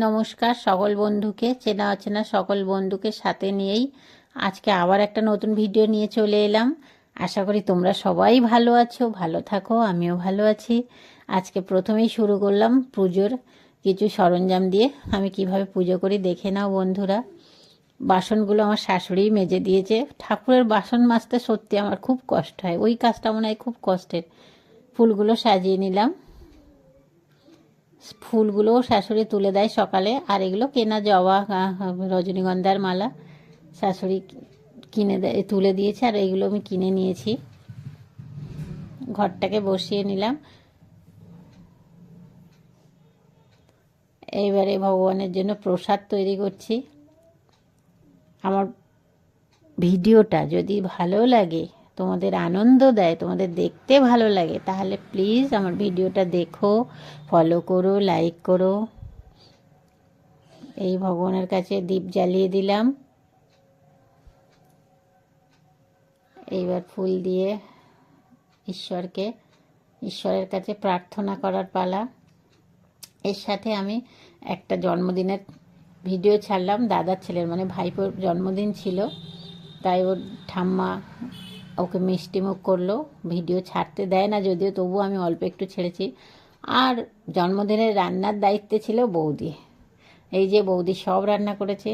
নমস্কার সকল বন্ধুকে, চেনা অচেনা সকল বন্ধুকে সাথে নিয়েই আজকে আবার একটা নতুন ভিডিও নিয়ে চলে এলাম। আশা করি তোমরা সবাই ভালো আছো, ভালো থাকো, আমিও ভালো আছি। আজকে প্রথমেই শুরু করলাম পুজোর কিছু সরঞ্জাম দিয়ে। আমি কিভাবে পুজো করি দেখে নাও বন্ধুরা। বাসনগুলো আমার শাশুড়িই মেজে দিয়েছে। ঠাকুরের বাসন মাজতে সত্যি আমার খুব কষ্ট হয়, ওই কাজটা মনে হয় খুব কষ্টের। ফুলগুলো সাজিয়ে নিলাম, ফুলগুলোও শাশুড়ি তুলে দেয় সকালে। আর এগুলো কেনা জবা, রজনীগন্ধার মালা শাশুড়ি কিনে দেয়, তুলে দিয়েছে। আর এইগুলো আমি কিনে নিয়েছি। ঘরটাকে বসিয়ে নিলাম। এইবারে ভগবানের জন্য প্রসাদ তৈরি করছি। আমার ভিডিওটা যদি ভালো লাগে, তোমাদের আনন্দ দেয়, তোমাদের দেখতে ভালো লাগে, তাহলে প্লিজ আমার ভিডিওটা দেখো, ফলো করো, লাইক করো। এই ভগবানের কাছে দীপ জ্বালিয়ে দিলাম। এইবার ফুল দিয়ে ঈশ্বরের কাছে প্রার্থনা করার পালা। এর সাথে আমি একটা জন্মদিনের ভিডিও ছাড়লাম। দাদার ছেলের মানে ভাইপোর জন্মদিন ছিল, তাই ওর ঠাম্মা ওকে মিষ্টিমুখ করলো। ভিডিও ছাড়তে দেয় না যদিও, তবু আমি অল্প একটু ছেড়েছি। আর জন্মদিনের রান্নার দায়িত্বে ছিল বৌদি। এই যে বৌদি সব রান্না করেছে,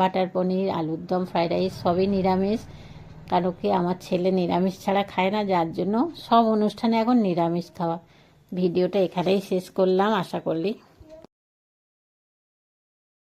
বাটার পনির, আলুর দম, ফ্রাইড রাইস, সবই নিরামিষ। কারণ কি আমার ছেলে নিরামিষ ছাড়া খায় না, যার জন্য সব অনুষ্ঠানে এখন নিরামিষ খাওয়া। ভিডিওটা এখানেই শেষ করলাম, আশা করলি